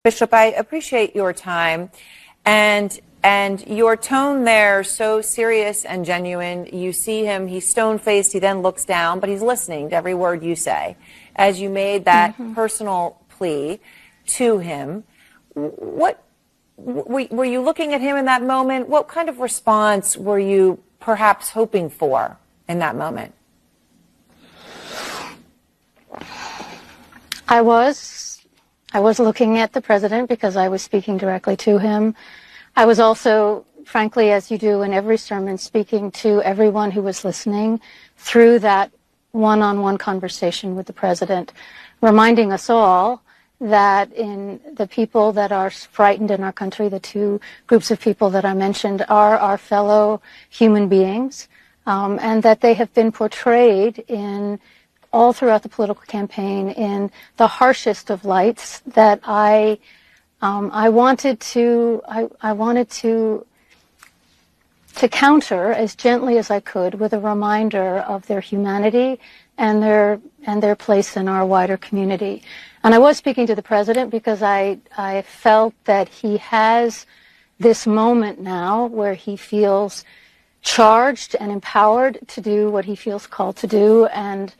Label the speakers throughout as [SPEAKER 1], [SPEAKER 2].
[SPEAKER 1] Bishop, I appreciate your time and your tone there, so serious and genuine. You see him, he's stone-faced, he then looks down, but he's listening to every word you say. As you made that personal plea to him, what were you looking at him in that moment? What kind of response were you perhaps hoping for in that moment?
[SPEAKER 2] I was looking at the president because I was speaking directly to him. I was also, frankly, as you do in every sermon, speaking to everyone who was listening through that one-on-one conversation with the president, reminding us all that in the people that are frightened in our country, the two groups of people that I mentioned are our fellow human beings, and that they have been portrayed in all throughout the political campaign in the harshest of lights that I wanted to counter as gently as I could with a reminder of their humanity and their place in our wider community. And I was speaking to the president because I felt that he has this moment now where he feels charged and empowered to do what he feels called to do, and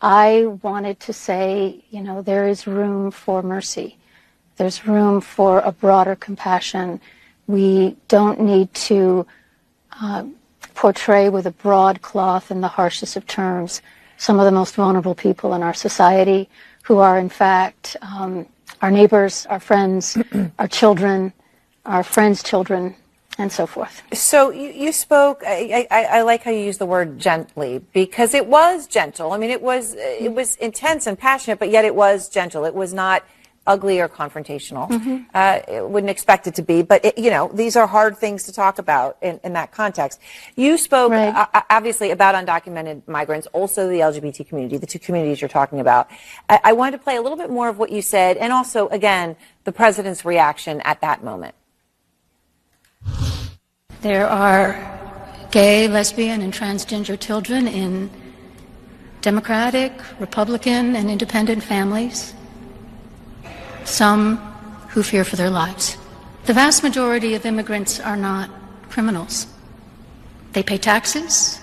[SPEAKER 2] I wanted to say, you know, there is room for mercy. There's room for a broader compassion. We don't need to portray with a broad cloth in the harshest of terms some of the most vulnerable people in our society who are, in fact, our neighbors, our friends, our children, our friends' children, and so forth.
[SPEAKER 1] So you spoke, I like how you use the word gently, because it was gentle. I mean, it was intense and passionate, but yet it was gentle. It was not ugly or confrontational. Wouldn't expect it to be, but you know, these are hard things to talk about in that context. You spoke obviously about undocumented migrants, also the LGBT community, the two communities you're talking about. I wanted to play a little bit more of what you said, and also, again, the president's reaction at that moment.
[SPEAKER 3] There are gay, lesbian, and transgender children in Democratic, Republican, and independent families, some who fear for their lives. The vast majority of immigrants are not criminals. They pay taxes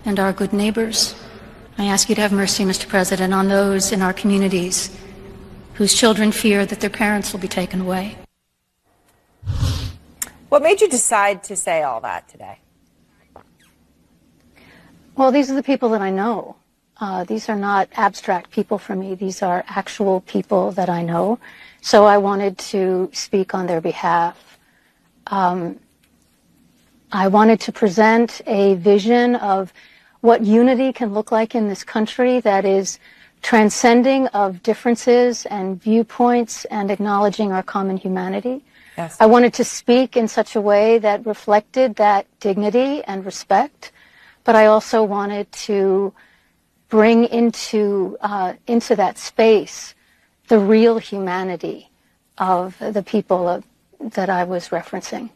[SPEAKER 3] and are good neighbors. I ask you to have mercy, Mr. President, on those in our communities whose children fear that their parents will be taken away.
[SPEAKER 1] What made you decide to say all that today?
[SPEAKER 2] Well, these are the people that I know. These are not abstract people for me. These are actual people that I know. So I wanted to speak on their behalf. I wanted to present a vision of what unity can look like in this country that is transcending of differences and viewpoints and acknowledging our common humanity.
[SPEAKER 1] Yes.
[SPEAKER 2] I wanted to speak in such a way that reflected that dignity and respect, but I also wanted to bring into that space the real humanity of the people that I was referencing.